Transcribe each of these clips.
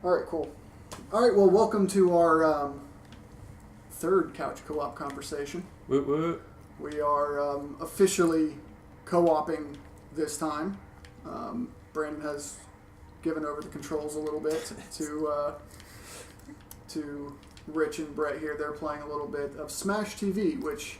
All right, cool. All right, well, welcome to our third couch co-op conversation. Woot woot. We are officially co-oping this time. Brandon has given over the controls a little bit to Rich and Brett here. They're playing a little bit of Smash TV, which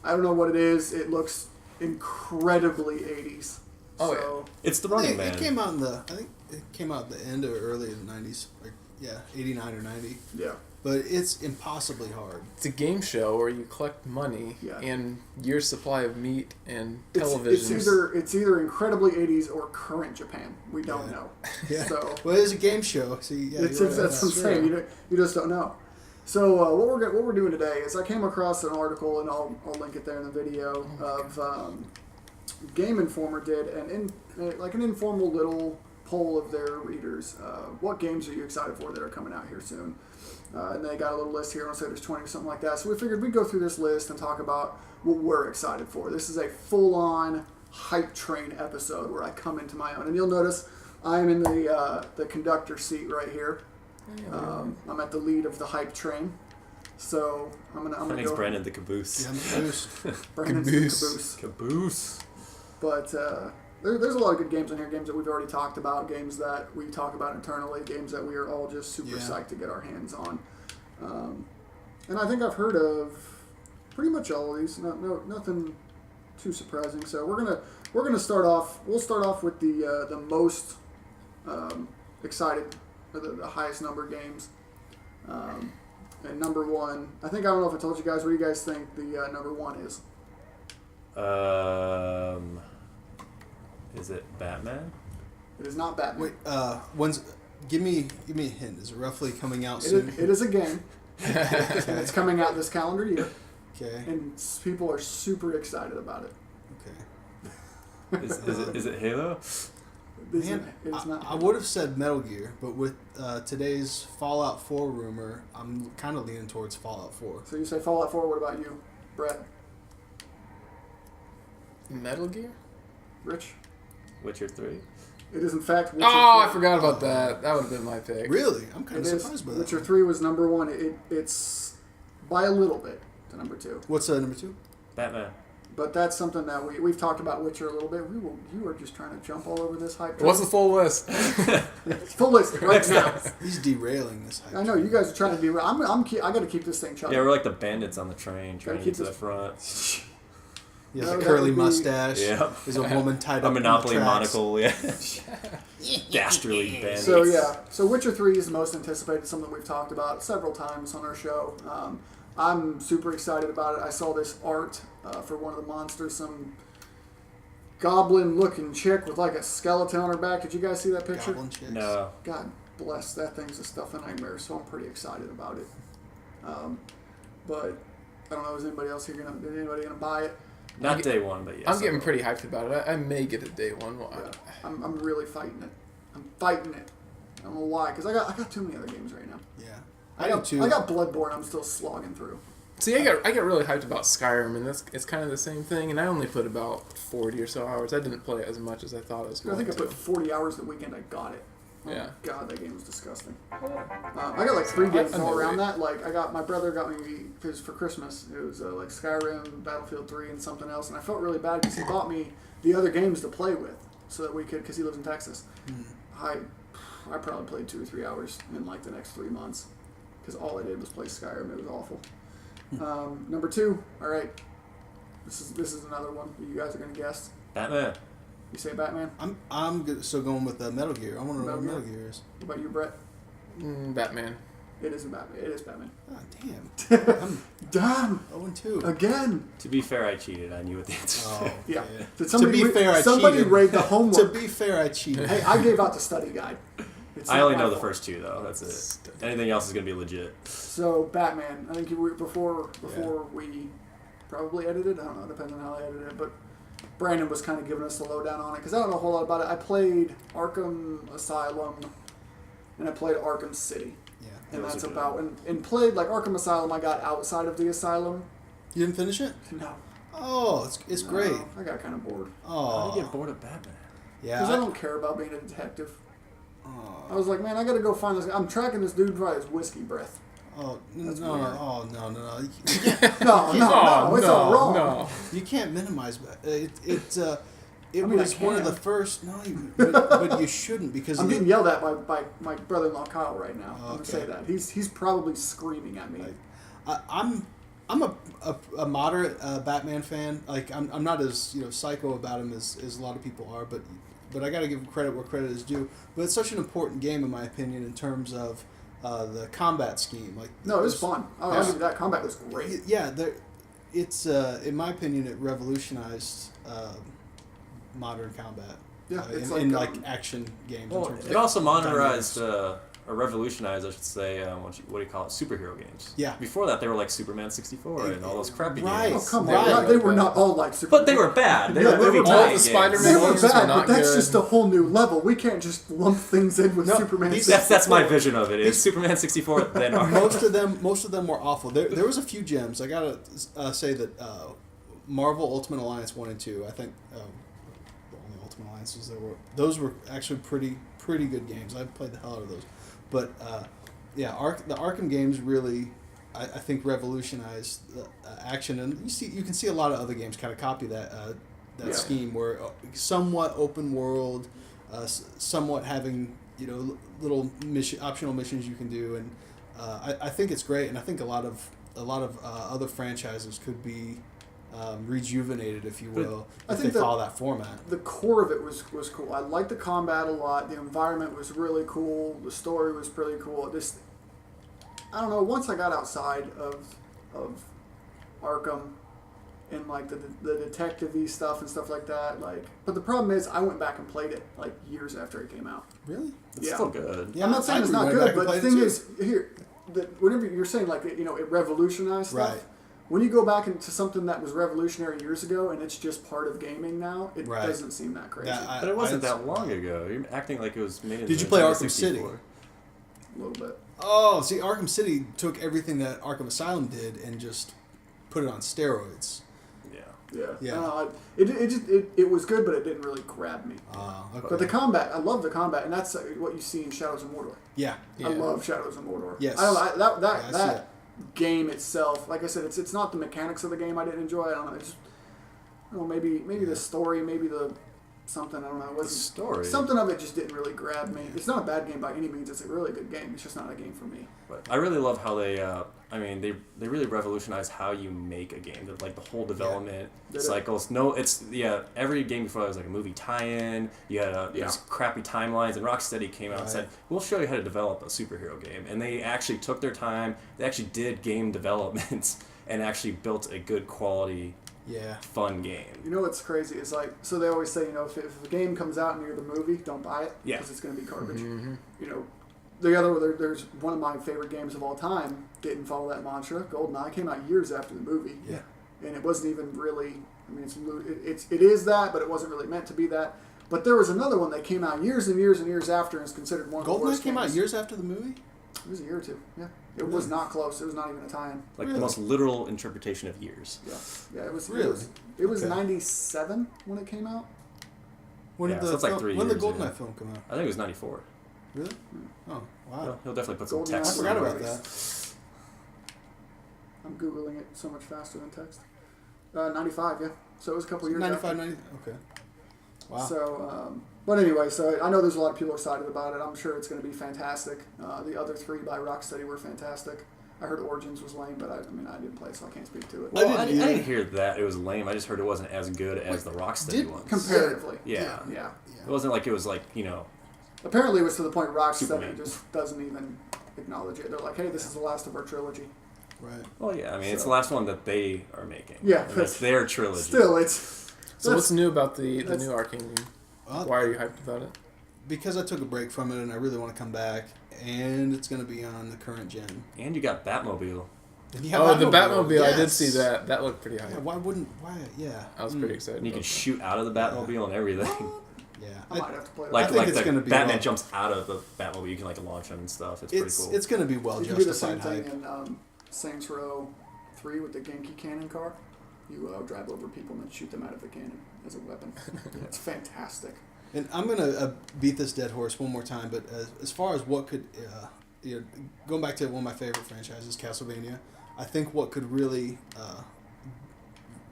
I don't know what it is. It looks incredibly 80s. Oh, so, yeah. It's the Running Man. It came out I think it came out at the end or early in the 90s. Like, yeah, 89 or 90. Yeah. But it's impossibly hard. It's a game show where you collect money and year's supply of meat and television. It's either incredibly 80s or current Japan. We don't know. Yeah. So, well, it's a game show. So that's what I'm saying. You just don't know. So what we're doing today is I came across an article, and I'll link it there in the video, of Game Informer did an informal little poll of their readers. What games are you excited for that are coming out here soon? And they got a little list here. I want to say there's 20 or something like that. So we figured we'd go through this list and talk about what we're excited for. This is a full-on hype train episode where I come into my own. And you'll notice I'm in the conductor seat right here. I'm at the lead of the hype train. So I'm gonna go. Brandon the caboose. Yeah, I'm the caboose. Brandon's the caboose. Caboose. But there's a lot of good games in here, games that we've already talked about, games that we talk about internally, games that we are all just super psyched to get our hands on. And I think I've heard of pretty much all of these. Nothing too surprising. So we're gonna start off. We'll start off with the most excited, or the highest number games. And number one, I don't know if I told you guys. What do you guys think the number one is? Is it Batman? It is not Batman. Wait, give me a hint. Is it roughly coming out soon? It is a game. And it's coming out this calendar year. Okay. And people are super excited about it. Okay. Is it Halo? Man, I would have said Metal Gear, but with today's Fallout 4 rumor, I'm kind of leaning towards Fallout 4. So you say Fallout 4. What about you, Brett? Metal Gear? Rich? Witcher 3? It is in fact Witcher 3. I forgot about that. That would have been my pick. Really? I'm kind of surprised by that. Witcher 3 was number one. It's by a little bit to number two. What's number two? Batman. But that's something that we've talked about Witcher a little bit. You are just trying to jump all over this hype. What's the full list? Full list right now. He's derailing this hype. I know, you guys are trying to derail. I got to keep this thing chugging. Yeah, we're like the bandits on the train trying to get to the front. He has a curly mustache. Yeah. There's a woman tied up a Monopoly in the tracks. monocle, yeah. Dastardly bandits. So Witcher 3 is the most anticipated, something we've talked about several times on our show. I'm super excited about it. I saw this art for one of the monsters, some goblin-looking chick with like a skeleton on her back. Did you guys see that picture? Goblin chicks. No. God bless, that thing's a stuff of nightmare, so I'm pretty excited about it. But I don't know, is anybody else here gonna buy it? Not day one, but yes. I'm getting pretty hyped about it. I may get it day one. Yeah, I'm really fighting it. I'm fighting it. I don't know why, because I got too many other games right now. Yeah. I got Bloodborne I'm still slogging through. See, I get really hyped about Skyrim, and it's kind of the same thing, and I only put about 40 or so hours. I didn't play it as much as I thought I was going to. I think I put 40 hours the weekend I got it. Oh yeah. God, that game was disgusting. I got like 3 games all around that. Like my brother got me for Christmas. It was like Skyrim, Battlefield 3, and something else. And I felt really bad because he bought me the other games to play with, so that we could, because he lives in Texas. I probably played 2 or 3 hours in like the next 3 months, because all I did was play Skyrim. It was awful. Number 2. All right. This is another one that you guys are gonna guess. Batman. You say Batman? I'm still going with Metal Gear. I want to know what Metal Gear is. What about you, Brett? Batman. It isn't Batman. It is Batman. Oh, damn. I'm Damn. 0-2. Again. To be fair, I cheated. I knew what the answer was. Oh, yeah. To Somebody raid the homework. To be fair, I cheated. Hey, I gave out the study guide. I only know the first 2, though. That's it. Anything else is going to be legit. So, Batman. I think before we probably edited. I don't know. Depends on how I edited it. But Brandon was kind of giving us the lowdown on it, because I don't know a whole lot about it. I played Arkham Asylum, and I played Arkham City. Yeah. And that's about... And played, like, Arkham Asylum, I got outside of the asylum. You didn't finish it? No. Oh, it's great. I got kind of bored. Oh. How do you get bored of Batman? Yeah. Because I don't care about being a detective. I was like, man, I got to go find this. I'm tracking this dude by his whiskey breath. Oh no! That's No! weird. Oh no! No! No! No, it's all wrong. No. You can't minimize it. It I mean, was I one of the can. first. No, but you shouldn't because I'm getting yelled at by my brother-in-law Kyle right now. I'm gonna say Okay. that he's probably screaming at me. I'm a moderate Batman fan. Like I'm not as psycho about him as a lot of people are, but I got to give him credit where credit is due. But it's such an important game in my opinion in terms of the combat scheme. Like No, it was fun. I'll give you that. Combat was great. Yeah, it's in my opinion it revolutionized modern combat. Yeah, it's in like, action games. Well, in terms it of also dynamics. modernized, or revolutionized, I should say, what do you call it, superhero games. Yeah. Before that, they were like Superman 64 and all those crappy Right. games. oh come Right. on, they were not all like Super. But they were bad. They Yeah, were they movie were tie bad. All the games. Spider-Man They were games were bad, not but that's good. just a whole new level. We can't just lump things in with No, Superman. these- That's my 64. vision of it. It's Superman 64, then Arkham. most of them were awful. There was a few gems. I gotta say that Marvel Ultimate Alliance 1 and 2. I think the only Ultimate Alliances there were. Those were actually pretty good games. I played the hell out of those. But yeah, the Arkham games really, I think, revolutionized the action, and you can see a lot of other games kind of copy that Yeah. scheme where somewhat open world, somewhat having little optional missions you can do, and I think it's great, and I think a lot of other franchises could be rejuvenated, if you will, I if think they that- follow that format. The core of it was cool. I liked the combat a lot. The environment was really cool. The story was pretty cool. I don't know. Once I got outside of Arkham and like the detective-y stuff and stuff like that, but the problem is I went back and played it like years after it came out. Really? It's Yeah. still good. Yeah, I'm not saying I it's agree. not Went good, back and but the played it thing too. is here that whenever you're saying it revolutionized stuff. Right. When you go back into something that was revolutionary years ago and it's just part of gaming now, it Right. doesn't seem that crazy. But it wasn't that long ago. You're acting like it was made in Did you play Arkham 1964. City? A little bit. Oh, see, Arkham City took everything that Arkham Asylum did and just put it on steroids. Yeah. Yeah. Yeah. It was good, but it didn't really grab me. Okay. But the combat, I love the combat, and that's what you see in Shadows of Mordor. yeah. Yeah. I love Shadows of Mordor. Yes. I don't know, Yeah, I see that it. game itself, like I said, it's not the mechanics of the game I didn't enjoy. I don't know. It's, I don't know, maybe the story, maybe the something. I don't know. It The wasn't story. something of it just didn't really grab me. It's not a bad game by any means. It's a really good game. It's just not a game for me. But I really love how they really revolutionized how you make a game. Like the whole development Did it? cycles. Every game before that was like a movie tie-in. You had these crappy timelines, and Rocksteady came out and said, "We'll show you how to develop a superhero game." And they actually took their time. They actually did game development and actually built a good quality, Yeah. fun game. You know what's crazy is so they always say, if a game comes out and you're the movie, don't buy it Yeah. because it's going to be garbage. Mm-hmm. There's one of my favorite games of all time. Didn't follow that mantra. GoldenEye came out years after the movie. Yeah. And it wasn't even really. I mean, it is that, but it wasn't really meant to be that. But there was another one that came out years and years and years after and is considered one of the worst GoldenEye came out games. years after the movie? It was a year or two. Yeah. It was not close. It was not even a tie-in. Like Really? the most literal interpretation of years. Yeah. It was. Really? It was Okay. 97 when it came out. When Yeah, did so the it's like film, 3 when did the years, GoldenEye yeah. film come out? I think it was 94. Really? Oh, wow. He'll definitely put some GoldenEye. text. I forgot in about there. that. I'm Googling it so much faster than text. 95, yeah. So it was a couple years 95, after. 90. Okay. Wow. So, but anyway, so I know there's a lot of people excited about it. I'm sure it's going to be fantastic. The other 3 by Rocksteady were fantastic. I heard Origins was lame, but I didn't play, so I can't speak to it. Well, I didn't didn't hear that it was lame. I just heard it wasn't as good as the Rocksteady ones. Comparatively. Yeah. Yeah. It wasn't like it was like, Apparently it was to the point Rocksteady Superman. just doesn't even acknowledge it. They're like, hey, this is the last of our trilogy. Right. well, yeah, I mean, it's So- the last one that they are making. Yeah, And but it's their trilogy. Still, it's... So what's new about the that's- new Arcane game? Well, Why are you hyped about it? because I took a break from it and I really want to come back, and it's going to be on the current gen. And you got Batmobile. And you have Oh, the Batmobile! I did yes. see that. That looked pretty hype. Yeah, why wouldn't? Why? Yeah. I was pretty excited. And you can about shoot out of the Batmobile and everything. Yeah. I might have to play it. Like, think like it's the gonna be Batman well- jumps out of the Batmobile, you can like launch him and stuff. It's pretty cool. It's going to be well You can do the same justified thing hype. in Saints Row 3 with the Genki cannon car. You drive over people and then shoot them out of the cannon as a weapon. It's fantastic. And I'm gonna beat this dead horse one more time, but as far as what could, going back to one of my favorite franchises, Castlevania, I think what could really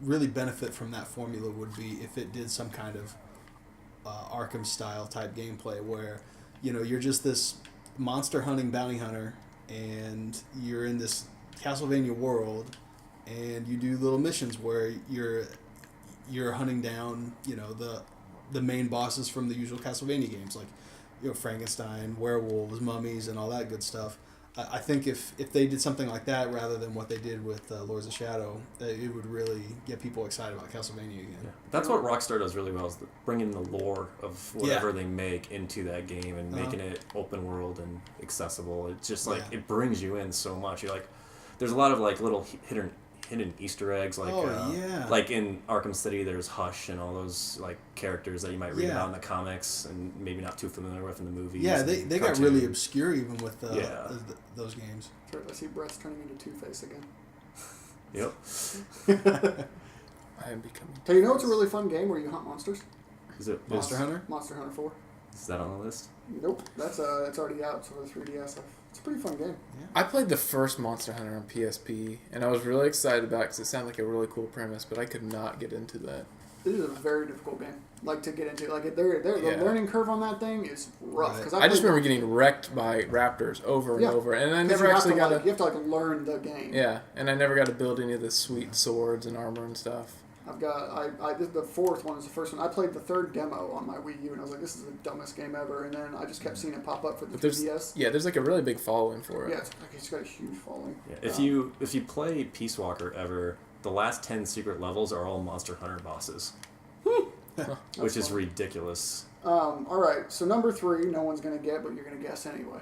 benefit from that formula would be if it did some kind of Arkham style type gameplay where, you're just this monster hunting bounty hunter and you're in this Castlevania world and you do little missions where you're hunting down, the main bosses from the usual Castlevania games, like Frankenstein, werewolves, mummies, and all that good stuff. I think if they did something like that rather than what they did with Lords of Shadow, it would really get people excited about Castlevania again. Yeah. That's what Rockstar does really well, is bringing the lore of whatever they make into that game and making it open world and accessible. It's just like it brings you in so much. You're like, there's a lot of like little hidden Easter eggs, like like in Arkham City, there's Hush and all those like characters that you might read about in the comics and maybe not too familiar with in the movies. Yeah, they got really obscure even with those games. I see Brett's turning into Two-Face again. Yep. I am becoming. Hey, you know it's a really fun game where you hunt monsters? Is it Monster Hunter? Monster Hunter 4. Is that on the list? Nope, that's already out for the 3DS. It's a pretty fun game. Yeah. I played the first Monster Hunter on PSP, and I was really excited about it because it sounded like a really cool premise, but I could not get into that. It is a very difficult game, like to get into. Like the learning curve on that thing is rough. Because I just remember getting wrecked by raptors over and over, and I never actually got to. You have to learn the game. Yeah, and I never got to build any of the sweet swords and armor and stuff. I've got the fourth one is the first one. I played the third demo on my Wii U, and I was like, this is the dumbest game ever. And then I just kept seeing it pop up for the 3DS. Yeah, there's like a really big following for it. Yeah, it's got a huge following. Yeah. If you play Peace Walker ever, the last 10 secret levels are all Monster Hunter bosses, which is ridiculous. All right, so number 3, no one's gonna get, but you're gonna guess anyway.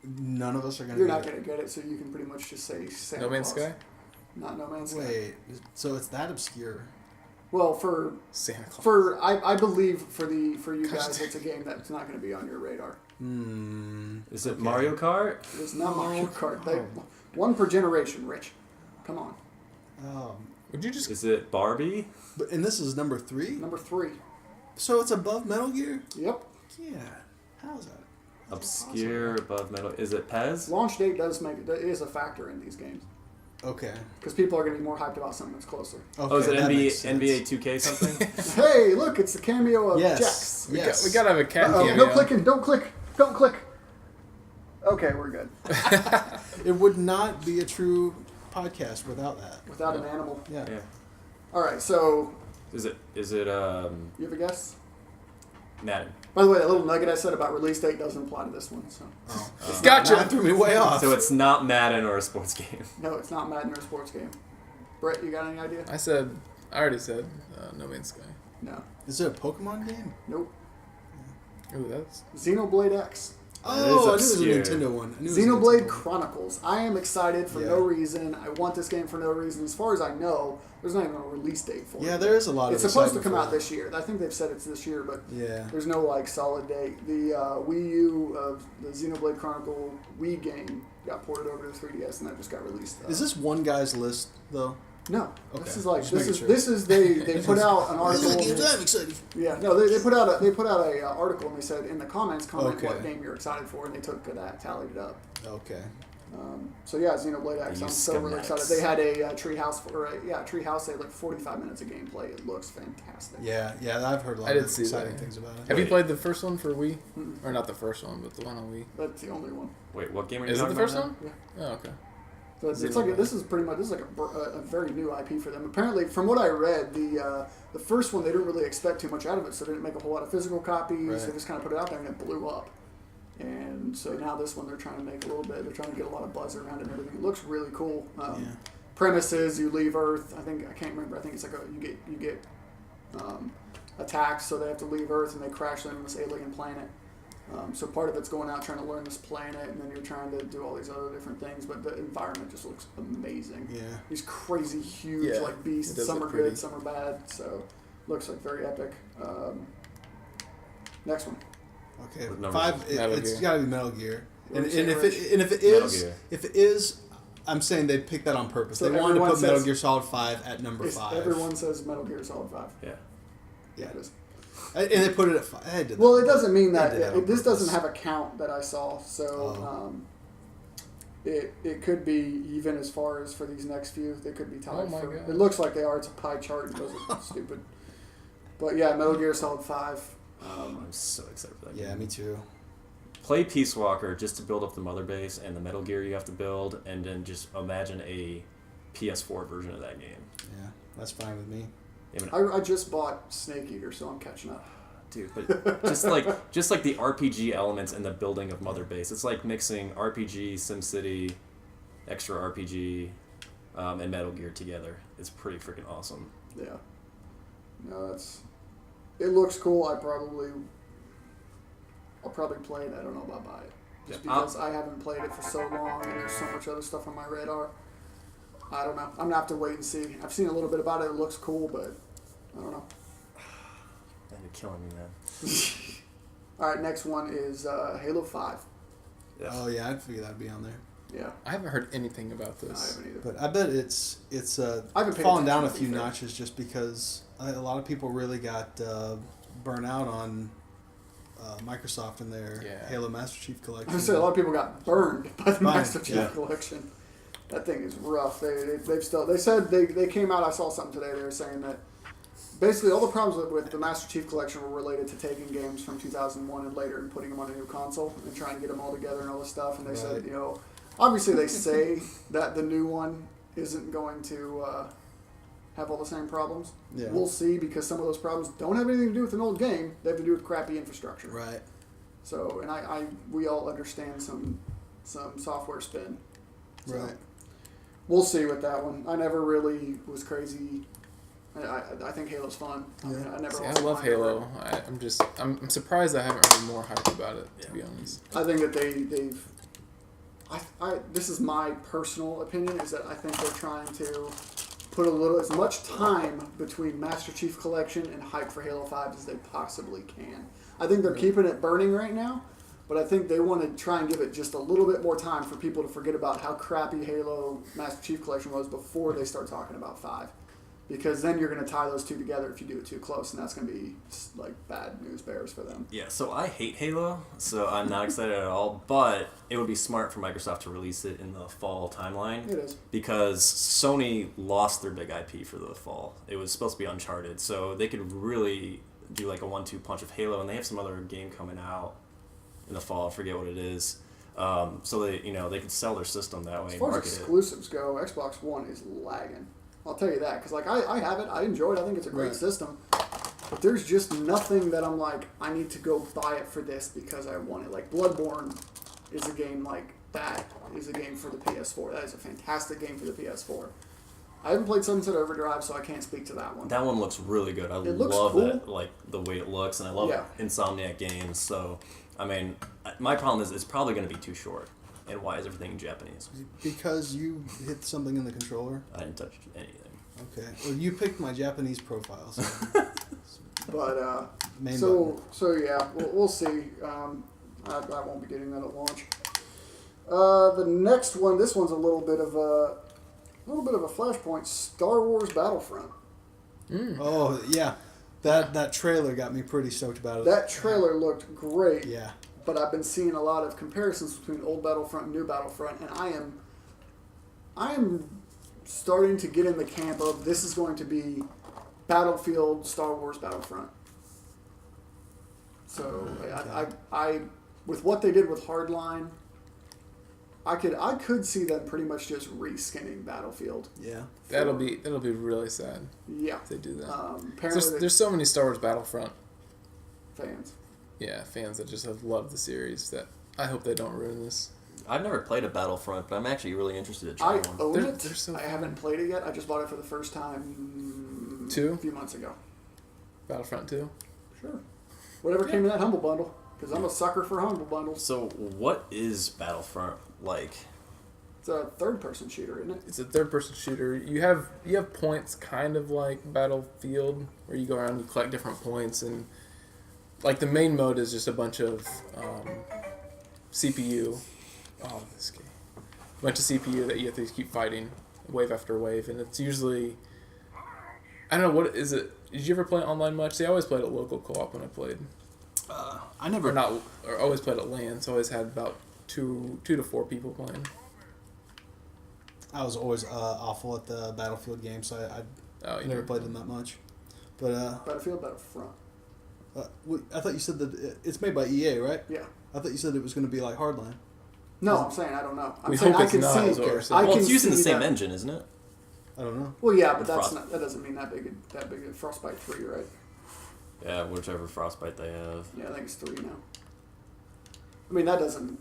None of us are gonna. You're not gonna get it, so you can pretty much just say Santa No Man's Claus. Sky? Not No Man's Sky. Wait, so it's that obscure? Well, for Santa Claus. I believe for you guys, it's a game that's not going to be on your radar. Is it Mario Kart? It's not Mario Kart. One per generation, Rich. Come on. Would you just? Is it Barbie? And this is number 3. Number 3. So it's above Metal Gear. Yep. Yeah. How's that? Obscure above Metal. Is it Pez? Launch date is a factor in these games. Okay. Because people are going to be more hyped about something that's closer. Okay, Oh, is it that makes NBA sense. 2K something? Hey, look, it's the cameo of Yes. Jax. We gotta have a cat cameo. No clicking. Don't click. Don't click. Okay, we're good. It would not be a true podcast without that. Without an animal. Yeah. All right, so Is it you have a guess? Madden? By the way, that little nugget I said about release date doesn't apply to this one. So Gotcha. That threw me way off. So it's not Madden or a sports game. no, it's not Madden or a sports game. Brett, you got any idea? I already said No Man's Sky. No. Is it a Pokemon game? Nope. Ooh, that's. Xenoblade X. Oh, I knew it was a obscure. Nintendo one. Xenoblade Chronicles. I am excited for no reason. I want this game for no reason. As far as I know, there's not even a release date for it. Yeah, there is a lot of. It's supposed to come excitement out for this year. I think they've said it's this year, but Yeah. there's no solid date. The Wii U of the Xenoblade Chronicle Wii game got ported over to the 3DS, and that just got released. Is this one guy's list though? No. Okay. This is Just making sure. they put out an article. I'm excited. Yeah, no, they put out a article and they said in the comments comment Okay. what game you're excited for, and they took that, tallied it up. Okay. So yeah, Xenoblade X. You I'm so really scumbags. excited. They had a treehouse treehouse. They had like 45 minutes of gameplay. It looks fantastic. Yeah, I've heard a lot I did of see exciting that. things about it. Have you played the first one for Wii? Or not the first one, but the one on Wii. That's the only one. Wait, what game are you Is it talking the first about one? Yeah. Oh, okay. So it's Xenoblade. like this is like a very new IP for them. Apparently, from what I read, the first one they didn't really expect too much out of it, so they didn't make a whole lot of physical copies. Right. They just kind of put it out there and it blew up. And so now this one they're trying to make a little bit. They're trying to get a lot of buzz around it and everything. It looks really cool. Premise is you leave Earth. I can't remember. I think it's like you get attacked, so they have to leave Earth and they crash land on this alien planet. So part of it's going out trying to learn this planet, and then you're trying to do all these other different things. But the environment just looks amazing. Yeah. These crazy, huge Yeah, like it beasts. does Some look are pretty. good, some are bad. So looks like very epic. Next one. Okay. What number 5. is Metal It's Gear. got to be Metal Gear. And What do you if say, it is, I'm saying they picked that on purpose. So They wanted to everyone put Metal says- Gear Solid 5 at number 5. Everyone says Metal Gear Solid 5. Yeah. Yeah, it is. And they put it at 5. I did Well, that. it doesn't mean They that did that on this doesn't purpose. have a count that I saw. So Oh. it could be even as far as for these next few. They could be tied. Oh my God. It looks like they are. It's a pie chart. It doesn't stupid. But yeah, Metal Gear Solid 5. I'm so excited for that game. Yeah, me too. Play Peace Walker just to build up the mother base and the Metal Gear you have to build, and then just imagine a PS4 version of that game. Yeah, that's fine with me. I just bought Snake Eater, so I'm catching up. Dude, but just like the RPG elements and the building of mother base, it's like mixing RPG, SimCity, extra RPG, and Metal Gear together. It's pretty freaking awesome. Yeah. No, it looks cool. I'll probably play it. I don't know about buy it. Just Yeah, because I haven't played it for so long and there's so much other stuff on my radar. I don't know. I'm going to have to wait and see. I've seen a little bit about it. It looks cool, but I don't know. Man, you're killing me, man. All right, next one is Halo 5. Yeah. Oh yeah, I'd figure that'd be on there. Yeah. I haven't heard anything about No, I this. haven't either. But I bet it's I haven't paid fallen down a attention, to few be fair. notches just because a lot of people really got burnt out on Microsoft and their Yeah. Halo Master Chief I Collection. would say a lot of people got burned by the Fine, Master Chief yeah. Collection. That thing is rough. They said they came out. I saw something today. They were saying that basically all the problems with the Master Chief Collection were related to taking games from 2001 and later and putting them on a new console and trying to get them all together and all this stuff. And they said, Right. Obviously they say that the new one isn't going to have all the same problems. Yeah. We'll see, because some of those problems don't have anything to do with an old game. They have to do with crappy infrastructure. Right. So, and we all understand some software spin. So, Right. We'll see with that one. I never really was crazy. I think Halo's fun. I mean, Yeah. I never. See, I lost love mind over Halo. I'm surprised I haven't heard more hype about it, to be honest. it. I think that they've. This is my personal opinion, is that I think they're trying to put as much time between Master Chief Collection and hype for Halo 5 as they possibly can. I think they're keeping it burning right now, but I think they want to try and give it just a little bit more time for people to forget about how crappy Halo Master Chief Collection was before they start talking about 5. Because then you're going to tie those two together if you do it too close, and that's going to be like bad news bears for them. Yeah, so I hate Halo, so I'm not excited at all, but it would be smart for Microsoft to release it in the fall timeline. It is. Because Sony lost their big IP for the fall. It was supposed to be Uncharted, so they could really do like a 1-2 punch of Halo, and they have some other game coming out in the fall. I forget what it is. So they could sell their system that way As and far as market it. exclusives go, Xbox One is lagging. I'll tell you that, because like I have it, I enjoy it, I think it's a great Right. system. But there's just nothing that I'm like, I need to go buy it for this because I want it. Like Bloodborne is a game like that is a game for the PS4. That is a fantastic game for the PS4. I haven't played Sunset Overdrive, so I can't speak to that one. That one looks really good. I It looks love cool. that, like the way it looks, and I love Yeah. Insomniac games. So, I mean, my problem is it's probably going to be too short. And why is everything in Japanese? Because you hit something in the controller. I didn't touch anything. Okay. Well, you picked my Japanese profile. So But main so yeah, we'll see. I won't be getting that at launch. The next one, this one's a little bit of a flashpoint. Star Wars Battlefront. button. Oh yeah, that trailer got me pretty stoked about it. That trailer looked great. Yeah. But I've been seeing a lot of comparisons between old Battlefront and new Battlefront, and I am starting to get in the camp of this is going to be Battlefield, Star Wars Battlefront. So I with what they did with Hardline, I could see them pretty much just reskinning Battlefield. Yeah. That'll be really sad Yeah. if they do that. Apparently, There's so many Star Wars Battlefront fans. fans that just have loved the series that I hope they don't ruin this. I've never played a Battlefront, but I'm actually really interested to try I one. own They're- it. they're so I fun. haven't played it yet. I just bought it for the first time 2? a few months ago. Battlefront 2? Sure. Whatever came in that Humble Bundle, because I'm a sucker for Humble Bundles. So, what is Battlefront like? It's a third-person shooter, isn't it? It's a third-person shooter. You have points kind of like Battlefield, where you go around and you collect different points, and like the main mode is just a bunch of CPU. Oh, this game. A bunch of CPU that you have to keep fighting wave after wave, and it's usually, I don't know, what is it? Did you ever play online much? See, I always played at local co-op when I played. I never. Or always played at LAN, so I always had about two to four people playing. I was always awful at the Battlefield games, so I never played them that much. But Battlefield, Battlefront. I thought you said that it's made by EA, right? Yeah. I thought you said it was going to be like Hardline. No, I'm saying I don't know. I'm We saying hope I it's can not, see. is what we're saying. Well, it's using the see same that. engine, isn't it? I don't know. Well, yeah, but Frost- that doesn't mean that big. Frostbite 3, right? Yeah, whichever Frostbite they have. Yeah, I think it's 3 now. I mean, that doesn't.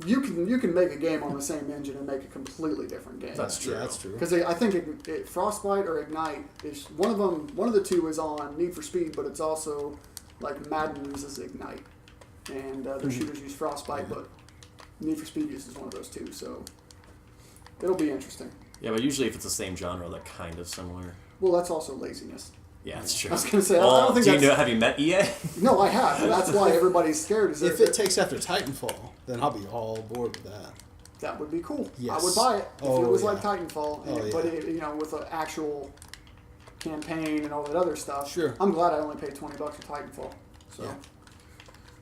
You can make a game on the same engine and make a completely different game. That's true. Yeah, that's true. Because I think Frostbite or Ignite is one of them. One of the two is on Need for Speed, but it's also like Madden uses Ignite, and the shooters use Frostbite, but Need for Speed uses one of those two. So it'll be interesting. Yeah, but usually if it's the same genre, they're kind of similar. Well, that's also laziness. Yeah, that's true. I was gonna say, I Well, don't think do you that's- know? Have you met EA? No, I have. And that's why everybody's scared. Is If that it takes after Titanfall, then I'll be all aboard with that. that would be cool. Yes. I would buy it if Oh, it was yeah. like Titanfall, Oh, yeah. but with an actual campaign and all that other stuff. Sure. I'm glad I only paid $20 for Titanfall. So Yeah.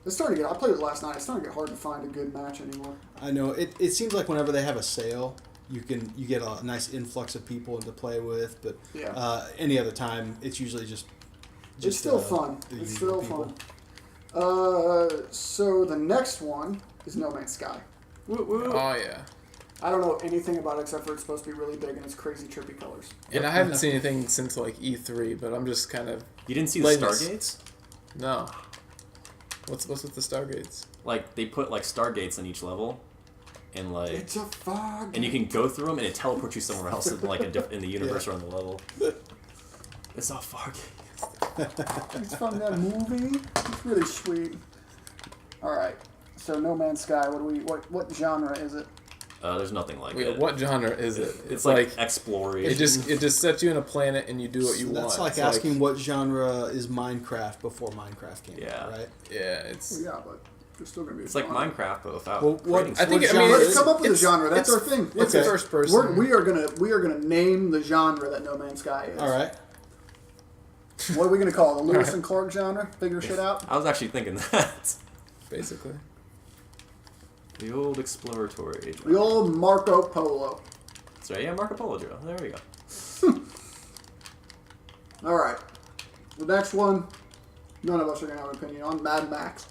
it's starting to get. I played it last night. It's starting to get hard to find a good match anymore. I know it seems like whenever they have a sale, you get a nice influx of people to play with, but Yeah. any other time it's usually just It's still fun. the It's usual still people. fun. So the next one is No Man's Sky. Woo, woo. Oh yeah. I don't know anything about it except for it's supposed to be really big and it's crazy trippy colors. And I haven't seen anything since like E3, but I'm just kind of You didn't see the Lateness. Stargates? no. What's with the Stargates? Like they put like Stargates on each level, and like It's a fog. and you can go through them and it teleports you somewhere else in like in the universe or on the level. It's all Fargate. It's from that movie. It's really sweet. All right. So No Man's Sky. What genre is it? There's nothing like Wait, it. what genre is it? It's like exploration. it just sets you in a planet and you do what you want. That's like It's asking what genre is Minecraft before Minecraft came out, right? Yeah, it's Yeah, but there's still gonna be. It's like genre. Minecraft, but without. Well, what- creating I think stuff. I mean, genre Let's is come up with a it's- genre. That's our it's- thing. It's Okay. first person. We are gonna name the genre that No Man's Sky is. All right. What are we gonna call it? The Lewis and Clark genre? Figure shit out. I was actually thinking that. basically. The old exploratory. The old Marco Polo. That's right. Yeah, Marco Polo drill. There we go. All right. The next one, none of us are gonna have an opinion on Mad Max.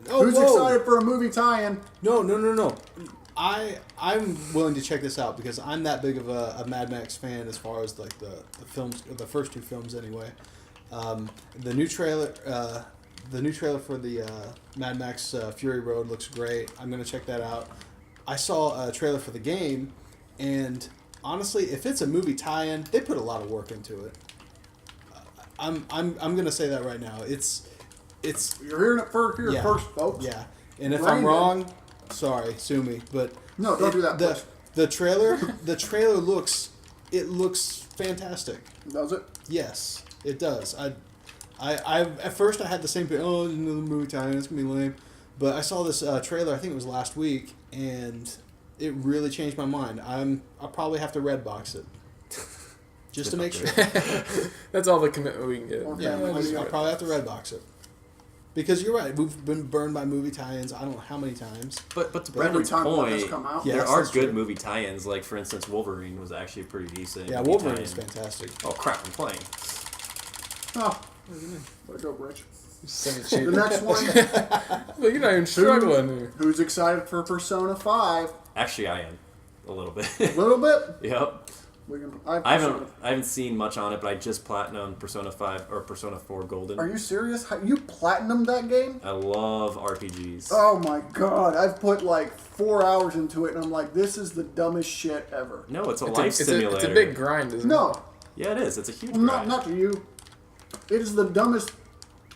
Oh, Who's whoa. excited for a movie tie-in? No. I'm willing to check this out because I'm that big of a Mad Max fan as far as like the films, the first two films anyway. The new trailer for the Mad Max Fury Road looks great. I'm gonna check that out. I saw a trailer for the game, and honestly, if it's a movie tie-in, they put a lot of work into it. I'm gonna say that right now. It's You're hearing it here first, folks. yeah. And if Brain I'm dead. wrong, sorry, sue me. But No, don't do that, please. The trailer looks fantastic. Does it? Yes, it does. I at first I had the same thing. Oh, it's another movie tie-in. It's gonna be lame. But I saw this trailer. I think it was last week, and it really changed my mind. I'll probably have to Redbox it just to make sure. That's all the commitment we can get. Or Yeah, family. I'll probably have to Redbox it. Because you're right, we've been burned by movie tie-ins. I don't know how many times. But to Every Brendan's time one has point, come out. Yeah. there Yes, are that's good true. movie tie-ins. Like for instance, Wolverine was actually pretty decent. Yeah, movie Wolverine tie-in. is fantastic. Oh crap! I'm playing. Oh, let it go, Rich. Send it The cheap. next one. Look, you're not even struggling here. Who's excited for Persona 5? Actually, I am a little bit. A little bit. Yep. I I haven't seen much on it, but I just platinumed Persona 5 or Persona 4 Golden. Are you serious? You platinumed that game? I love RPGs. Oh my god! I've put like 4 hours into it, and I'm like, this is the dumbest shit ever. No, it's a It's life a, it's, a, simulator. it's a big grind, isn't No, it? Yeah, it is. It's a huge well, grind. not to you. It is the dumbest.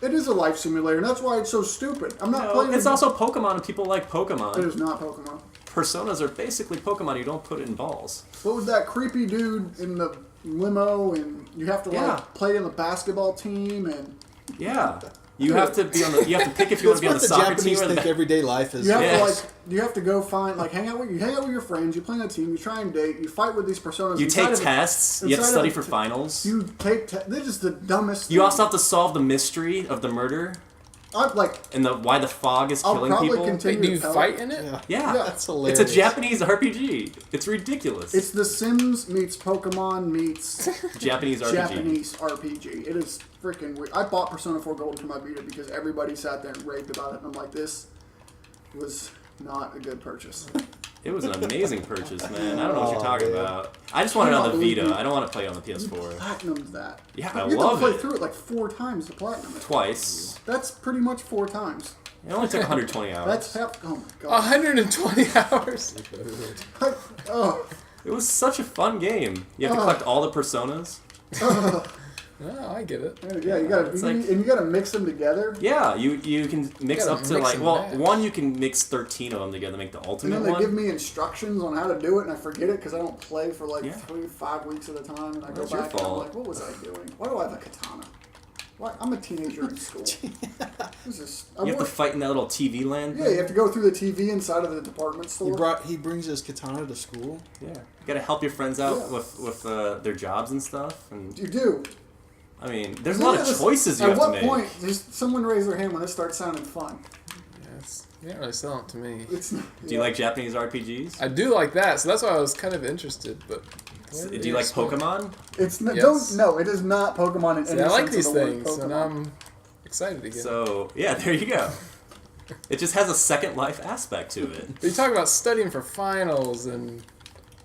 It is a life simulator, and that's why it's so stupid. I'm not No, playing. it's also Pokemon, and people like Pokemon. It is not Pokemon. Personas are basically Pokemon. You don't put it in balls. What was that creepy dude in the limo, and you have to Yeah. like play in the basketball team, and Yeah. You have to be on the. You have to pick if you want to be on the That's soccer what the team Japanese or think the. everyday life is. You have Yes. to you have to go find hang out with your friends. You play on a team. You try and date. You fight with these personas. You inside take of a- tests. You have to inside study of a for t- finals. You take. They're just the dumbest. You also have to solve the mystery of the murder I'd and why the fog is I'll killing probably people. continue. Wait, do you to tell fight it. in it? Yeah. Yeah, That's hilarious. it's a Japanese RPG. It's ridiculous. It's The Sims meets Pokemon meets Japanese RPG. Japanese RPG. It is freaking weird. I bought Persona 4 Golden for my Vita because everybody sat there and raved about it, and I'm like, this was not a good purchase. It was an amazing purchase, man. I don't know what you're talking about. I just want it on the Vita. I don't want to play it on the PS4. Platinumed that. Yeah, I you love have to play it. through it like 4 times to platinum it. Twice. That's pretty much 4 times. It only took 120 hours. That's half. Oh my god. 120 hours. Oh. It was such a fun game. You have to collect all the personas. Oh, I get it. Yeah, you gotta It's and you gotta mix them together. Yeah, you can mix gotta up to mix and match. one you can mix 13 of them together to make the And ultimate then they one. give me instructions on how to do it, and I forget it because I don't play for like Yeah. 3-5 weeks at a time, and I go That's your back and I'm fault. like, what was I doing? Why do I have a katana? Why? I'm a teenager in school. This is, You have to fight in that little TV land. yeah, you have to go through the TV inside of the department store. He brings his katana to school. Yeah, you gotta help your friends out Yeah. with their jobs and stuff. And You do. I mean, there's a lot of This- choices you At have what to make. point does someone raise their hand when this starts sounding fun? Yes. You didn't really sell it to me. It's. Do you like Japanese RPGs? I do like that, so that's why I was kind of interested. But Do you like Pokemon? It's Yes. don't no. It is not Pokemon in See, any I like sense these of the word things, and Pokemon. I'm excited again. So yeah, there you go. It just has a second life aspect to it. But you talk about studying for finals, and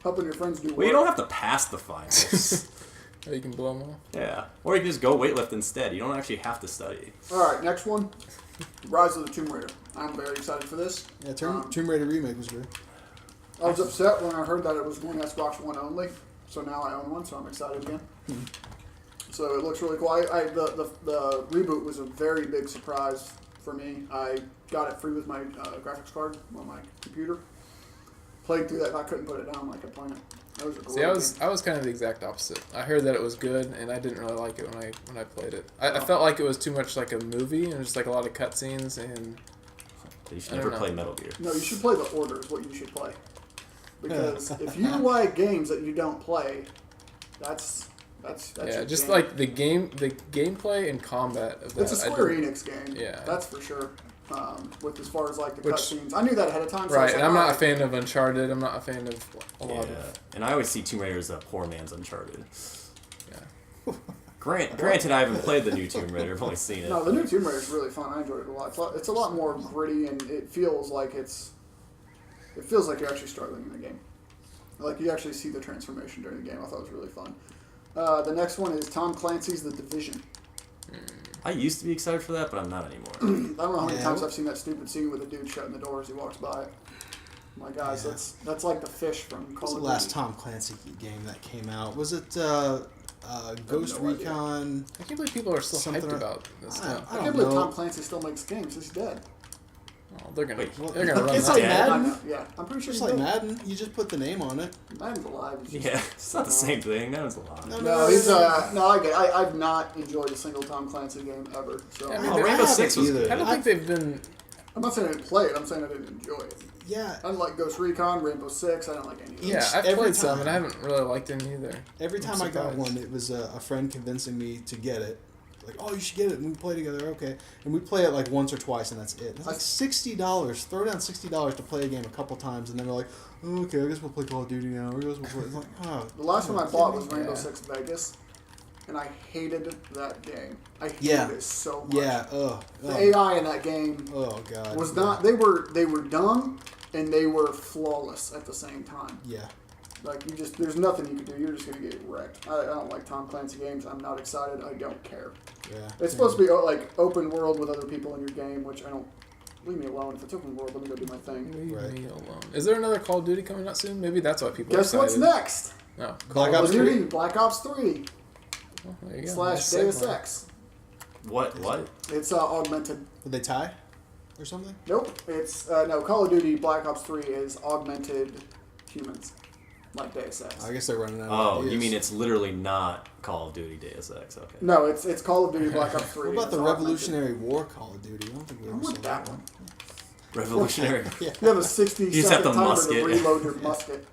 Helping your friends do work. Well, you don't have to pass the finals. oh, you can blow them off. Yeah, or you can just go weightlift instead. You don't actually have to study. All right, next one. Rise of the Tomb Raider. I'm very excited for this. Yeah, Tomb Raider remake was good. I was upset when I heard that it was going Xbox One only, so now I own one, so I'm excited again. So it looks really cool. The reboot was a very big surprise for me. I got it free with my graphics card on my computer. Played through that, and I couldn't put it down like I planned. That was a great See, I was kind of the exact opposite. I heard that it was good, and I didn't really like it when I played it. I felt like it was too much like a movie, and it was just like a lot of cutscenes, and You should I never don't play know. Metal Gear. No, you should play The Order is what you should play. Because if you like games that you don't play, that's yeah, your just game. like the gameplay and combat of that. It's a I Square didn't- Enix game. Yeah. That's for sure. With as far as like the Which- cutscenes, I knew that ahead of time. So I Right, was and like, I'm not a alright. fan of Uncharted. I'm not a fan of a lot Yeah, of. and I always see Tomb Raider as a poor man's Uncharted. Yeah. Granted, I haven't played the new Tomb Raider. I've only seen it. No, the new Tomb Raider is really fun. I enjoyed it a lot. It's a lot more gritty, and it feels like you're actually struggling in the game. Like you actually see the transformation during the game. I thought it was really fun. The next one is Tom Clancy's The Division. I used to be excited for that, but I'm not anymore. I don't know how many Yeah. times I've seen that stupid scene with the dude shutting the door as he walks by. My guys, Yeah. that's like the fish from What was Call the of last Duty. Tom Clancy game that came out? Was it Ghost no idea. Recon? I can't believe people are still Something hyped or- about this I now. don't I can't believe know. Tom Clancy still makes games. He's dead. Oh, they're gonna Wait, they're gonna run it's that. like Yeah. Madden. Yeah, I'm pretty sure Just he's like dead. Madden, you just put the name on it. Madden's alive. He's just- Yeah, it's not the same thing. That was a lot. No, No, he's no. I get it. I've not enjoyed a single Tom Clancy game ever. So I mean, Oh, they're- Rainbow I Six was haven't good. I don't think they've been. I'm not saying I didn't play it. I'm saying I didn't enjoy it. Yeah, I didn't like Ghost Recon, Rainbow Six. I didn't like any of those. Yeah, I've every played some, time. and I haven't really liked any either. every time I got surprised. one, it was a friend convincing me to get it. Like, oh, you should get it, and we play together. Okay, and we play it like once or twice, and that's it. It's like $60. Throw down $60 to play a game a couple times, and then we're like, oh, okay, I guess we'll play Call of Duty now. I guess we'll play. It's like, oh. The last one I bought was Rainbow Yeah. Six Vegas, and I hated that game. I hated Yeah. it so much. Yeah. The AI in that game Oh god. was yeah. not. They were dumb and they were flawless at the same time. Yeah. Like there's nothing you can do. You're just gonna get wrecked. I don't like Tom Clancy games. I'm not excited. I don't care. Yeah. It's supposed to be like open world with other people in your game, which I don't. Leave me alone. If it's open world, let me go do my thing. Leave Right. me alone. Is there another Call of Duty coming out soon? Maybe that's why people Guess are what's excited. next? No. Black Call Ops of 3. Duty, Black Ops 3 Oh, there you go. / Nice Deus segue. Ex. What? It's augmented. Did they tie? Or something? Nope. It's no Call of Duty Black Ops 3 is augmented humans. like Deus Ex. I guess they're running out of Oh, ideas. you mean it's literally not Call of Duty Deus Ex? Okay. No, it's Call of Duty Black Ops 3. What about It's the augmented. Revolutionary War Call of Duty? I don't think we I ever saw want that one. Revolutionary. Yeah. You have a 60 just have second the timer musket. to reload your musket.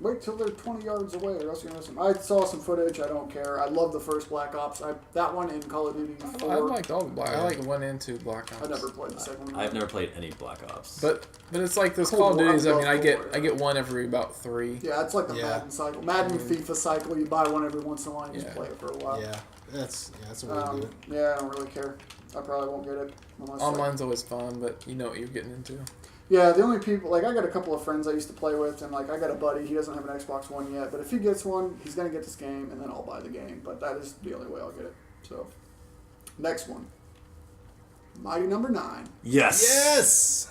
Wait till they're 20 yards away, or else you're gonna miss them. I saw some footage. I don't care. I love the first Black Ops. That one in Call of Duty 4. I liked all the Black. I like 1 and 2 Black Ops. I never played the second one. I've never played any Black Ops. But it's like those Cold Call of War, Duties. I I mean, love I get one every about 3. Yeah, it's like the Yeah. Madden cycle. Madden, FIFA cycle. You buy one every once in a while and just Yeah. play it for a while. Yeah, that's a way to do it. Yeah, I don't really care. I probably won't get it. Unless, like, Online's always fun, but you know what you're getting into. yeah, the only people, like, I got a couple of friends I used to play with, and, like, I got a buddy, he doesn't have an Xbox One yet, but if he gets one, he's going to get this game, and then I'll buy the game, but that is the only way I'll get it. So, next one. Mighty number 9. Yes. Yes,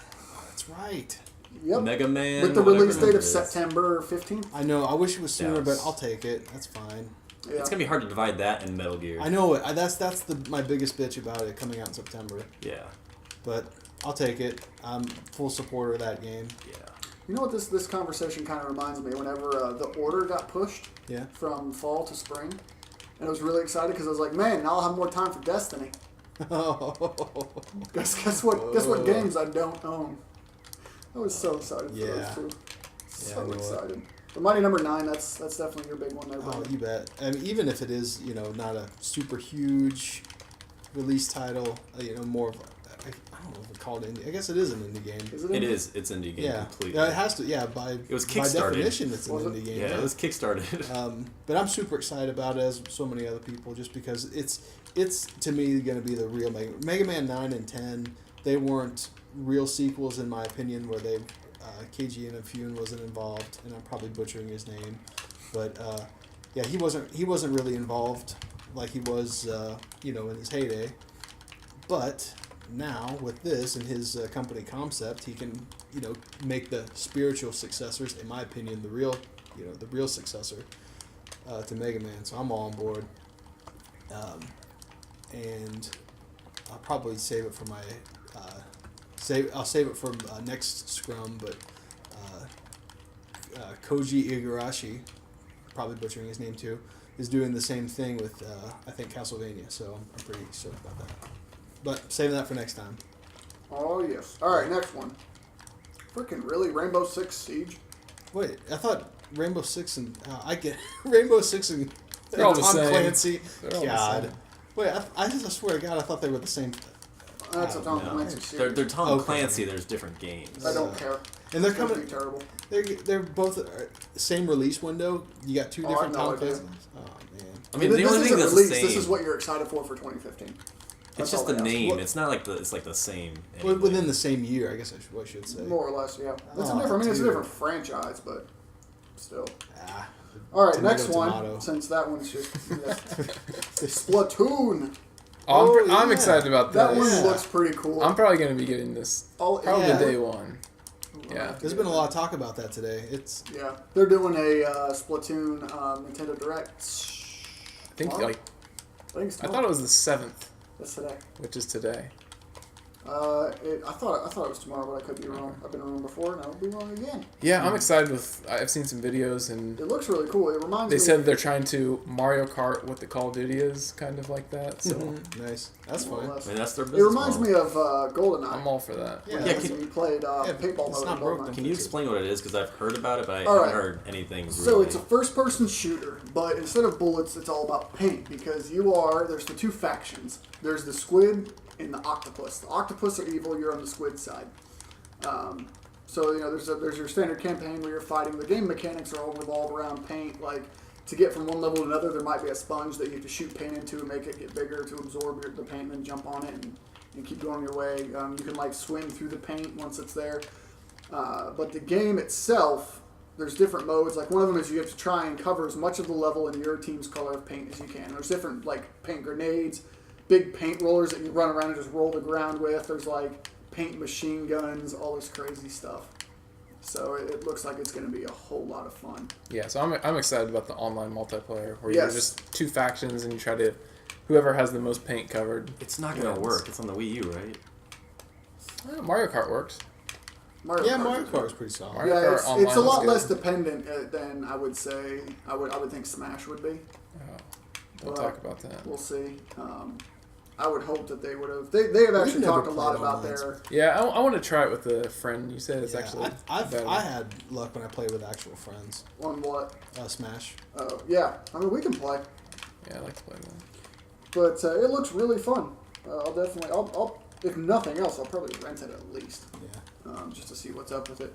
that's right. Yep. Mega Man. With the whatever release date it of is. September 15th. I know. I wish it was sooner, Yes. but I'll take it. That's fine. Yeah. It's gonna be hard to divide that and Metal Gear. I know it. That's my biggest bitch about it coming out in September. Yeah. But I'll take it. I'm full supporter of that game. Yeah. You know what this conversation kind of reminds me? Whenever the order got pushed Yeah. from fall to spring, and I was really excited because I was like, man, now I'll have more time for Destiny. Guess what games I don't own? I was so excited for Yeah. those two. I So know it. excited. But Mighty number 9, that's definitely your big one there, Oh, buddy. you bet. I mean, even if it is, not a super huge release title, more of I don't know if it's called indie. I guess it is an indie game. Is It indie? is. It's indie game Yeah. completely. Yeah, it has to. Yeah, by was by kickstarted. definition, it's an Was it? indie game. Yeah, it was kickstarted. But I'm super excited about it, as so many other people, just because it's to me going to be the real Mega Man 9 and 10. They weren't real sequels in my opinion, where they KG Inafune wasn't involved, and I'm probably butchering his name, but yeah, he wasn't really involved like he was in his heyday. But now with this and his company concept, he can make the spiritual successors, in my opinion, the real successor to Mega Man. So I'm all on board, and I'll probably save it for my I'll save it for next Scrum. But Koji Igarashi, probably butchering his name too, is doing the same thing with I think Castlevania. So I'm pretty stoked about that. But saving that for next time. Oh, yes. All right, next one. Freaking really? Rainbow Six Siege? Wait, I thought Rainbow Six and I get Rainbow Six and They're all the Tom same. Clancy. They're all the God, same. wait, I just swear to God, I thought they were the same. That's a Tom No. Clancy They're series. Tom Okay. Clancy. There's different games. I don't care. And they're It's gonna coming. be terrible. They're both same release window. You got two Oh, I different have no Tom idea. Clancy's. Oh man. I mean, This the only isn't thing that's the released. same. This is what you're excited for 2015. It's That's just all the I ask. name. What- It's not like it's like the same. Well, anyway. within the same year, I guess I should say. More or less, yeah. It's a Oh, different. I mean, it's a dude. different franchise, but still. Ah, All right, Tomato, next one. tomato. Since that one's just Splatoon. Oh, Oh, I'm yeah. excited about That this. one Yeah. looks pretty cool. I'm probably going to be getting this Oh, probably Yeah. day one. Yeah. there's been a lot of talk about that today. It's Yeah, they're doing a Splatoon Nintendo Direct. I think Tomorrow? like I think it's I thought tomorrow. it was the 7th, That's today. which is today. I thought it was tomorrow, but I could be wrong. I've been wrong before, and I'll be wrong again. Yeah, I'm excited with. I've seen some videos and It looks really cool. It reminds they me. said they're trying to Mario Kart what the Call of Duty is, kind of like that. So nice. That's more or fine. less. I mean, that's their It business reminds model. me of GoldenEye. I'm all for that. Yeah, Yeah, When can- you played Yeah, paintball it's mode not in broken. GoldenEye. Can you explain what it is? Because I've heard about it, but I All haven't right. heard anything really. So it's a first-person shooter, but instead of bullets, it's all about paint because there's the two factions. There's the squid and the octopus. The octopus are evil. You're on the squid side. So there's your standard campaign where you're fighting. The game mechanics are all revolved around paint. Like to get from one level to another, there might be a sponge that you have to shoot paint into and make it get bigger to absorb the paint, and then jump on it and keep going your way. You can like swim through the paint once it's there. But the game itself, there's different modes. Like one of them is you have to try and cover as much of the level in your team's color of paint as you can. There's different like paint grenades, big paint rollers that you run around and just roll the ground with. There's like paint machine guns, all this crazy stuff. So it looks like it's going to be a whole lot of fun. Yeah, so I'm excited about the online multiplayer where Yes. you're just two factions and you try to whoever has the most paint covered. It's not gonna wins. work. It's on the Wii U, right? Mario Kart works. Mario Kart is pretty solid. Mario Yeah, Kart it's Online a lot is less good. dependent than I would say. I would think Smash would be. We'll talk about that. We'll see. I would hope that they would have. They have actually talked a lot about their. Yeah, I want to try it with a friend. You said it's actually. Better. I had luck when I played with actual friends. On what? Smash. Oh yeah, I mean we can play. Yeah, I like to play that. But it looks really fun. I'll definitely. I'll if nothing else, I'll probably rent it at least. Yeah. Just to see what's up with it.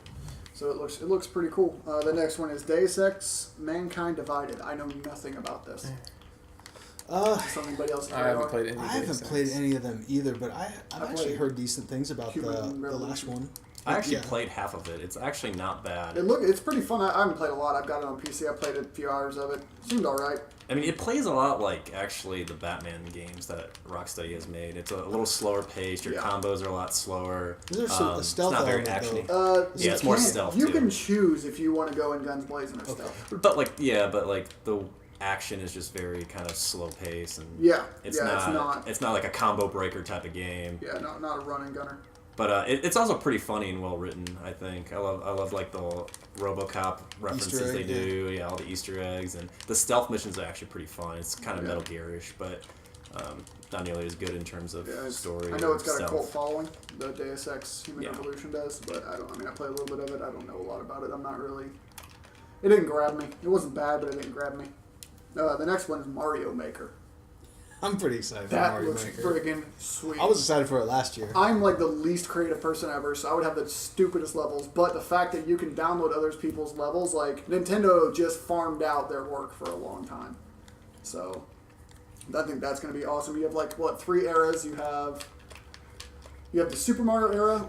So it looks pretty cool. The next one is Deus Ex: Mankind Divided. I know nothing about this. Somebody else? I haven't played any. I haven't played any of them either, but I've actually heard decent things about the last one. I actually played half of it. It's actually not bad. It's pretty fun. I haven't played a lot. I've got it on PC. I played a few hours of it. Seemed all right. I mean, it plays a lot like actually the Batman games that Rocksteady has made. It's a little slower paced. Your combos are a lot slower. There's a stealth it's not very element, actiony. Yeah, it's more stealth. You too. can choose if you want to go in guns blazing or stealth. But like the action is just very kind of slow paced and it's not like a combo breaker type of game. Yeah, not a run and gunner. But it's also pretty funny and well written. I think I love like the RoboCop references they do. Yeah, all the Easter eggs and the stealth missions are actually pretty fun. It's kind of Metal Gear-ish, but not nearly as good in terms of story. I know it's got stealth. a cult following. The Deus Ex Human Revolution does, but I played a little bit of it. I don't know a lot about it. I'm not really. It didn't grab me. It wasn't bad, but it didn't grab me. The next one is Mario Maker. I'm pretty excited for That Mario looks Maker. friggin' sweet. I was excited for it last year. I'm like the least creative person ever, so I would have the stupidest levels. But the fact that you can download other people's levels, like Nintendo just farmed out their work for a long time. So I think that's going to be awesome. You have like 3 eras. You have the Super Mario era.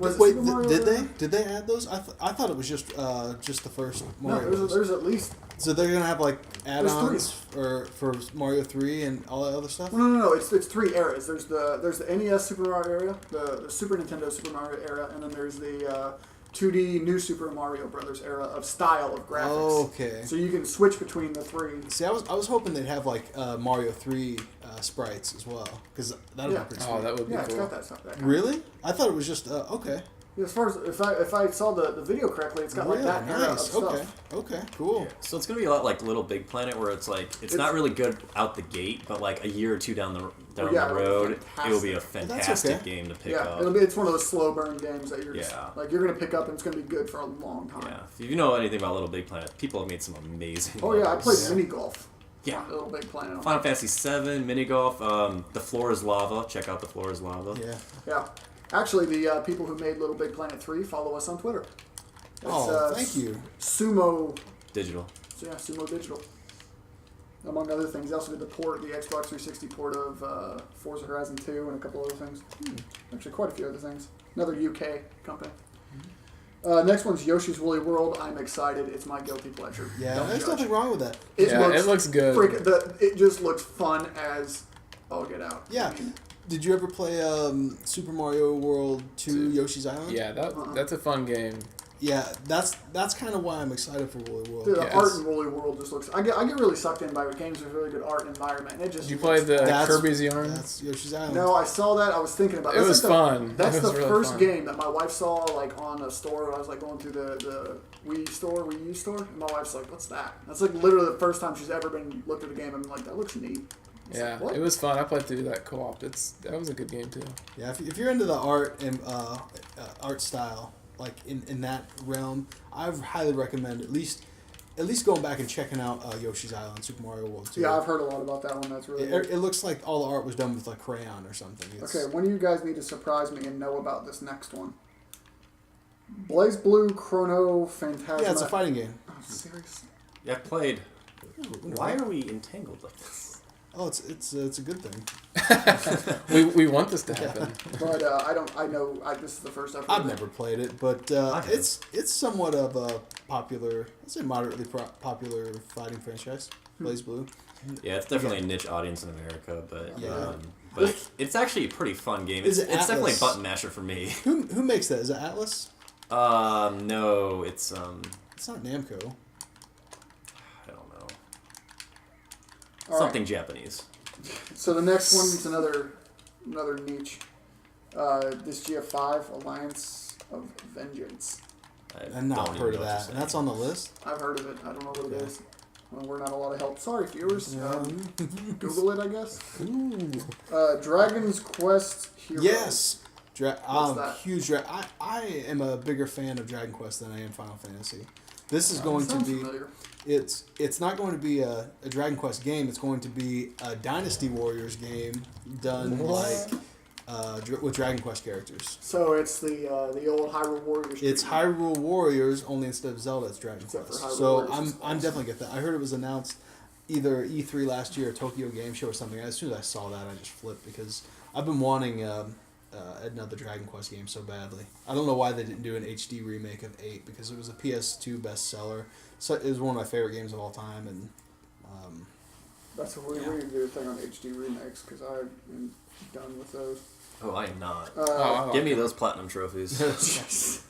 Did they add those? I thought it was just the first Mario. No, there's at least. So they're gonna have like add-ons for Mario 3 and all that other stuff. No. It's 3 eras. There's the NES Super Mario era, the Super Nintendo Super Mario era, and then there's the 2D New Super Mario Brothers era of style of graphics. Oh, okay. So you can switch between the 3. See, I was hoping they'd have like Mario 3 sprites as well, because that would be pretty sweet. Oh, that would be Yeah, cool. it's got that stuff. That Really? I thought it was just okay. As far as if I saw the video correctly, it's got like that era of stuff. Okay, cool. Yeah. So it's gonna be a lot like Little Big Planet, where it's like it's not really good out the gate, but like a year or two down the road, it will be a fantastic game to pick up. It's one of those slow burn games that you're you're gonna pick up and it's gonna be good for a long time. Yeah, if you know anything about Little Big Planet, people have made some amazing. Oh yeah, I played mini golf. Yeah, Little Big Planet. Final Fantasy VII, mini golf. The floor is lava. Check out the floor is lava. Yeah. Actually, the people who made Little Big Planet 3 follow us on Twitter. Thank you. Sumo Digital. Yeah, Sumo Digital. Among other things, they also did the Xbox 360 port of Forza Horizon 2 and a couple other things. Actually, quite a few other things. Another UK company. Next one's Yoshi's Woolly World. I'm excited. It's my guilty pleasure. Yeah, there's nothing wrong with that. It looks good. It just looks fun as all get out. Yeah. Did you ever play Super Mario World 2 Yoshi's Island? Yeah, that's a fun game. Yeah, that's kind of why I'm excited for Woolly World. Dude, the art in Woolly World just looks. I get really sucked in by games with really good art and environment. And it just. Did you play the Kirby's Yarn? That's Yoshi's Island. No, I saw that. I was thinking about it. It was fun. That's the really first fun. game that my wife saw like on a store. I was like going through the Wii U store, and my wife's like, "What's that?" That's like literally the first time she's ever been looked at a game and been like, "That looks neat." Yeah, it was fun. I played through that co-op. That was a good game too. Yeah, if you're into the art and art style, like in that realm, I highly recommend at least going back and checking out Yoshi's Island, Super Mario World 2. Yeah, I've heard a lot about that one. That's really good. It looks like all the art was done with like crayon or something. Okay, one of you guys need to surprise me and know about this next one. Blaze Blue Chrono Phantasma. Yeah, it's a fighting game. Oh, seriously? Yeah, I've played. Why are we entangled like this? Oh, it's a good thing. we want this to happen. But this is the first I've heard. I've never played it, but it's somewhat of a popular, I'd say moderately popular fighting franchise. Blaze Blue. Yeah, it's definitely a niche audience in America, but it's actually a pretty fun game. It's definitely a button masher for me. Who makes that? Is it Atlas? No, it's It's not Namco. I don't know. All Japanese. So the next one is another niche. This GF5 Alliance of Vengeance. I've not heard of that. And that's on the list? I've heard of it. I don't know what it is. Well, we're not a lot of help. Sorry, viewers. Google it, I guess. Dragon's Quest Heroes. Yes. What's Huge. I am a bigger fan of Dragon Quest than I am Final Fantasy. This is going to be. Familiar. It's not going to be a Dragon Quest game. It's going to be a Dynasty Warriors game done with Dragon Quest characters. So it's the old Hyrule Warriors. It's Hyrule Warriors, only instead of Zelda, it's Dragon Except Quest. for Hyrule So Warriors I'm definitely get that. I heard it was announced either E3 last year or Tokyo Game Show or something. As soon as I saw that, I just flipped because I've been wanting another Dragon Quest game so badly. I don't know why they didn't do an HD remake of 8 because it was a PS2 bestseller. So it was one of my favorite games of all time, and That's what we need to do a thing on HD remakes because I'm done with those. Oh, I am not. Give Give me those platinum trophies.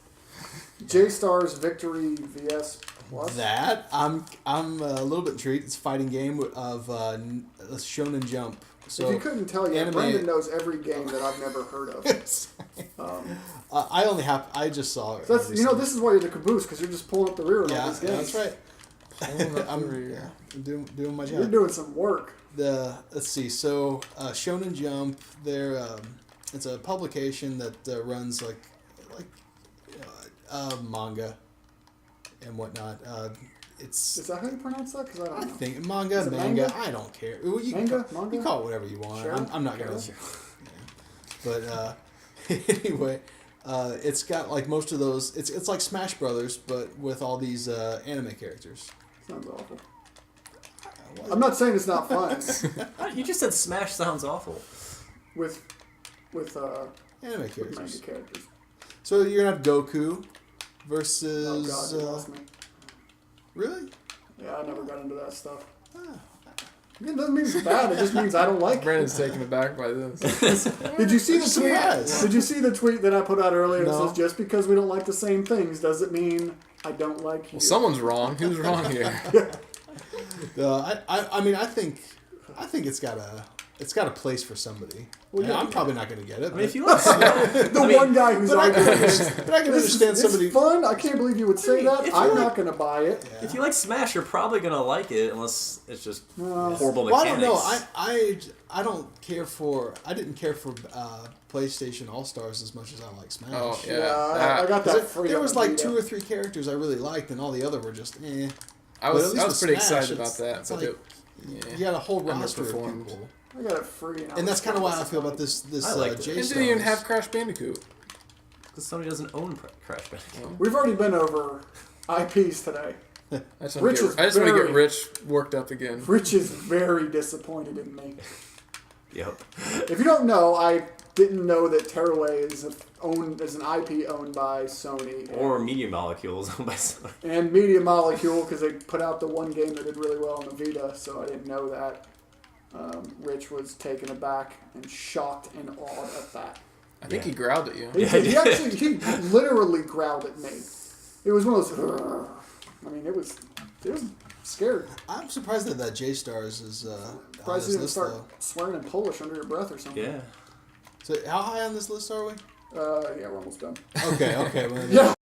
J-Stars Victory VS Plus. that I'm a little bit intrigued. It's a fighting game of Shonen Jump. So if you couldn't tell yet, anime- Brendan knows every game that I've never heard of. I just saw it. So that's, this is why you're the caboose because you're just pulling up the rear of all these games. that's right. I'm doing my job. You're doing some work. Let's see. So Shonen Jump, it's a publication that runs like manga and whatnot. Is that how you pronounce that? Because I don't know. think manga, Is it manga. manga? I don't care. Well, Manga? You call it whatever you want. Sure. I'm not gonna. Sure. But anyway, it's got like most of those. It's like Smash Brothers, but with all these anime characters. Sounds awful. I'm not saying it's not fun. You just said Smash sounds awful. with Anime manga characters. characters. So you're gonna have Goku Oh versus. God, you lost me. Really? Yeah, I never got into that stuff. Ah. It doesn't mean it's bad. It just means I don't like it. Brandon's taken aback by this. Did you see the tweet? Yes. Did you see the tweet that I put out earlier? That No. says just because we don't like the same things doesn't mean I don't like you. Well, someone's wrong. Who's wrong here? I mean, I think it's got a place for somebody. Well, yeah. I'm probably not going to get it. I mean, if you like Smash, the one guy who's but I arguing can this. understand, but I can understand somebody. It's fun. I can't believe you would say that. if I'm you not like- going to buy it. if you like Smash, you're probably gonna like it unless it's just No. horrible Well, I mechanics. don't know. I don't care for. I didn't care for PlayStation All Stars as much as I like Smash. Oh, yeah. Yeah, I got that free. There on was the like Vita. 2 or 3 characters I really liked, and all the other were just eh. I But at was least with pretty Smash, excited about that, it's but like- it, You got a whole roster of Underperformed. people, I got it free. and that's kind of why I feel about this I liked it. J it Stars. didn't even have Crash Bandicoot. Because Sony doesn't own Crash Bandicoot. We've already been over IPs today. I just Rich want is to get very- Rich worked up again. Rich is very disappointed in me. Yep. If you don't know, I didn't know that Tearaway is an IP owned by Sony. Or Media Molecules owned by Sony. And Media Molecule, because they put out the one game that did really well on the Vita, so I didn't know that. Rich was taken aback and shocked and awed at that. I think Yeah. he growled at you. He literally growled at me. It was one of those. "Ugh." I mean, it was scared. I'm surprised that J Stars is on Surprised this you didn't list start though. swearing in Polish under your breath or something. Yeah. So how high on this list are we? Yeah, we're almost done. Okay. Well, Yeah,